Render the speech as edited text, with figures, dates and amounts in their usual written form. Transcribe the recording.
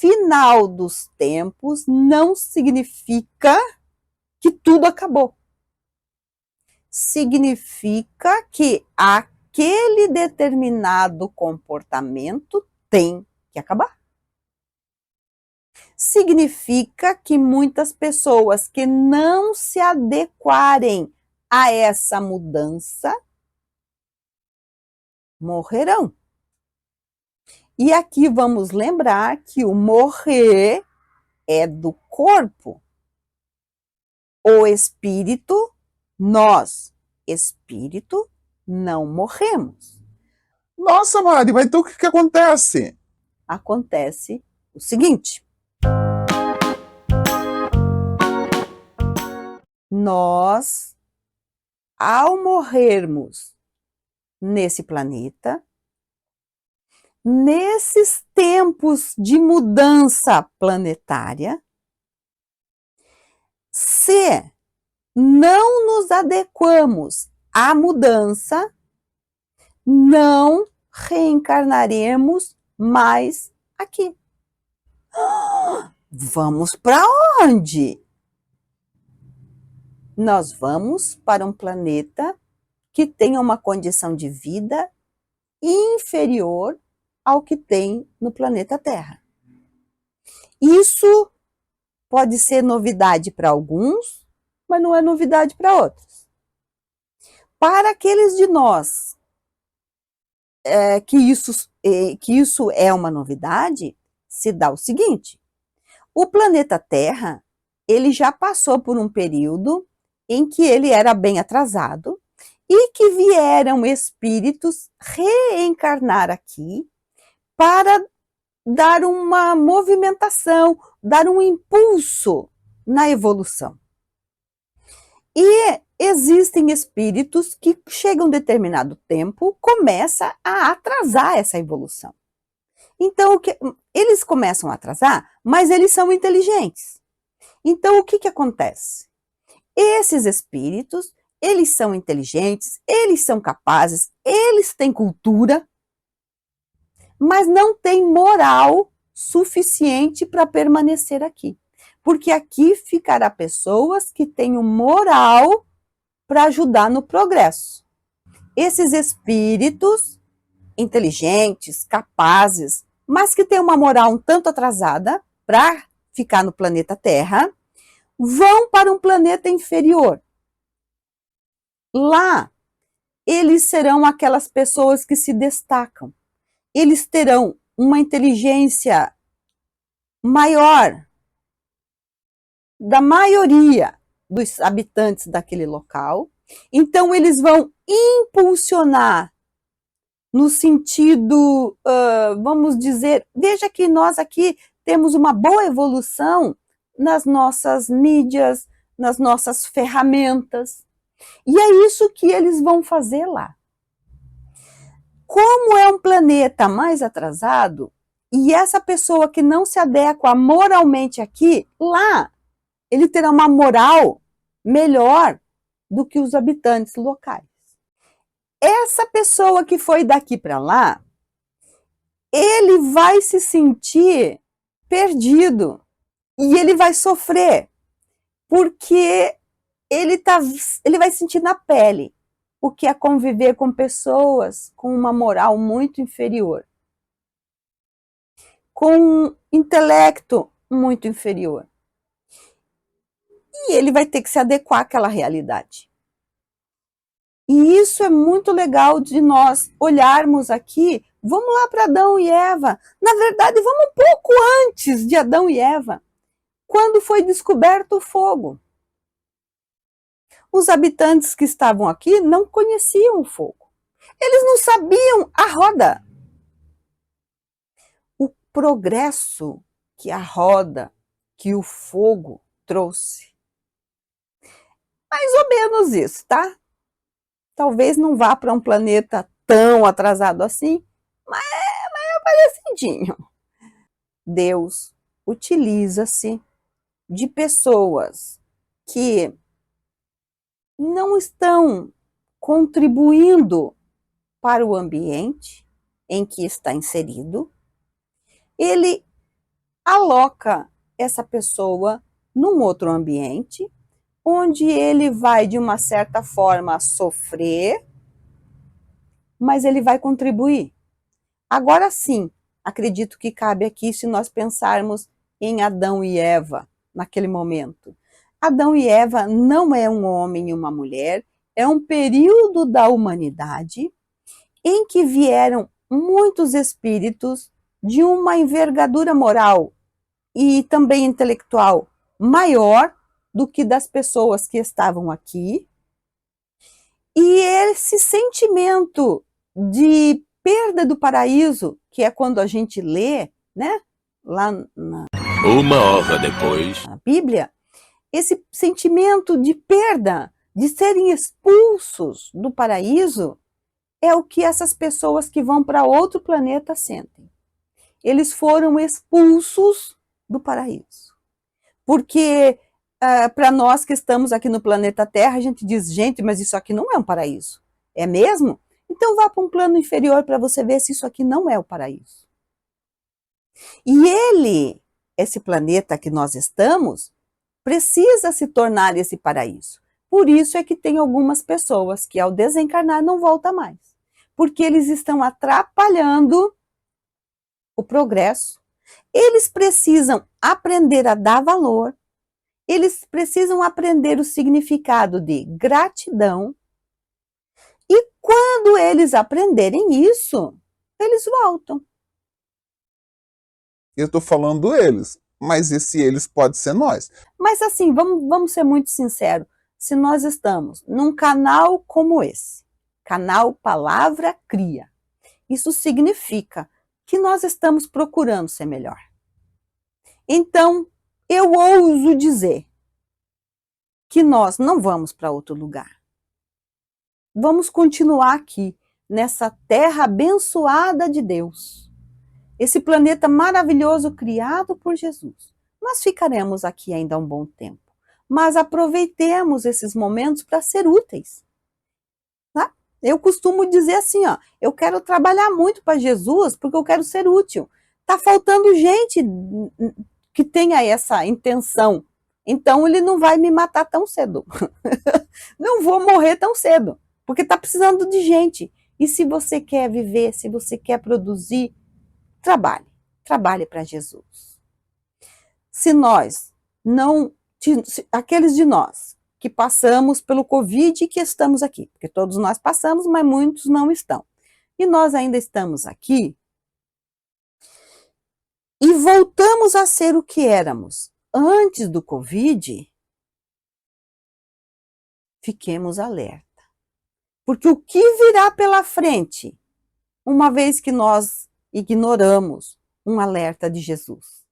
final dos tempos não significa que tudo acabou. Significa que aquele determinado comportamento tem que acabar. Significa que muitas pessoas que não se adequarem a essa mudança morrerão. E aqui vamos lembrar que o morrer é do corpo. O espírito, nós, espírito, não morremos. Nossa, Mari, mas então o que acontece? Acontece o seguinte: nós, ao morrermos nesse planeta, nesses tempos de mudança planetária, se não nos adequamos à mudança, não reencarnaremos mais aqui. Vamos para onde? Nós vamos para um planeta que tenha uma condição de vida inferior ao que tem no planeta Terra. Isso pode ser novidade para alguns, mas não é novidade para outros. Para aqueles de nós que isso é uma novidade, se dá o seguinte: o planeta Terra, ele já passou por um período em que ele era bem atrasado e que vieram espíritos reencarnar aqui para dar uma movimentação, dar um impulso na evolução. E existem espíritos que chegam a um determinado tempo, começa a atrasar essa evolução. Então, eles começam a atrasar, mas eles são inteligentes. Então, o que acontece? Esses espíritos, eles são inteligentes, eles são capazes, eles têm cultura, mas não têm moral suficiente para permanecer aqui. Porque aqui ficará pessoas que tenham moral para ajudar no progresso. Esses espíritos inteligentes, capazes, mas que têm uma moral um tanto atrasada para ficar no planeta Terra, vão para um planeta inferior. Lá, eles serão aquelas pessoas que se destacam. Eles terão uma inteligência maior da maioria dos habitantes daquele local. Então, eles vão impulsionar no sentido, vamos dizer, veja que nós aqui temos uma boa evolução nas nossas mídias, nas nossas ferramentas. E é isso que eles vão fazer lá. Como é um planeta mais atrasado, e essa pessoa que não se adequa moralmente aqui, lá, ele terá uma moral melhor do que os habitantes locais. Essa pessoa que foi daqui para lá, ele vai se sentir perdido e ele vai sofrer, porque ele vai sentir na pele o que é conviver com pessoas com uma moral muito inferior, com um intelecto muito inferior. E ele vai ter que se adequar àquela realidade. E isso é muito legal de nós olharmos aqui. Vamos lá para Adão e Eva. Na verdade, vamos um pouco antes de Adão e Eva, quando foi descoberto o fogo. Os habitantes que estavam aqui não conheciam o fogo. Eles não sabiam a roda. O progresso que a roda, que o fogo trouxe. Mais ou menos isso, tá? Talvez não vá para um planeta tão atrasado assim, mas é parecidinho. Deus utiliza-se de pessoas que não estão contribuindo para o ambiente em que está inserido. Ele aloca essa pessoa num outro ambiente, onde ele vai, de uma certa forma, sofrer, mas ele vai contribuir. Agora sim, acredito que cabe aqui se nós pensarmos em Adão e Eva, naquele momento. Adão e Eva não é um homem e uma mulher, é um período da humanidade em que vieram muitos espíritos de uma envergadura moral e também intelectual maior do que das pessoas que estavam aqui. E esse sentimento de perda do paraíso, que é quando a gente lê, né, lá na 1 hora depois. Bíblia, esse sentimento de perda, de serem expulsos do paraíso, é o que essas pessoas que vão para outro planeta sentem. Eles foram expulsos do paraíso. Porque para nós que estamos aqui no planeta Terra, a gente diz, gente, mas isso aqui não é um paraíso. É mesmo? Então vá para um plano inferior para você ver se isso aqui não é o paraíso. E ele, esse planeta que nós estamos, precisa se tornar esse paraíso. Por isso é que tem algumas pessoas que ao desencarnar não voltam mais. Porque eles estão atrapalhando o progresso. Eles precisam aprender a dar valor. Eles precisam aprender o significado de gratidão. E quando eles aprenderem isso, eles voltam. Eu estou falando eles, mas esse eles pode ser nós. Mas assim, vamos ser muito sinceros. Se nós estamos num canal como esse, canal Palavra Cria, isso significa que nós estamos procurando ser melhor. Então, eu ouso dizer que nós não vamos para outro lugar. Vamos continuar aqui, nessa terra abençoada de Deus. Esse planeta maravilhoso criado por Jesus. Nós ficaremos aqui ainda um bom tempo, mas aproveitemos esses momentos para ser úteis. Tá? Eu costumo dizer assim, ó, eu quero trabalhar muito para Jesus porque eu quero ser útil. Tá faltando gente que tenha essa intenção. Então ele não vai me matar tão cedo. Não vou morrer tão cedo, porque está precisando de gente. E se você quer viver, se você quer produzir, trabalhe para Jesus. Se nós não, aqueles de nós que passamos pelo Covid e que estamos aqui, porque todos nós passamos, mas muitos não estão. E nós ainda estamos aqui e voltamos a ser o que éramos antes do Covid, fiquemos alerta. Porque o que virá pela frente, uma vez que nós ignoramos um alerta de Jesus?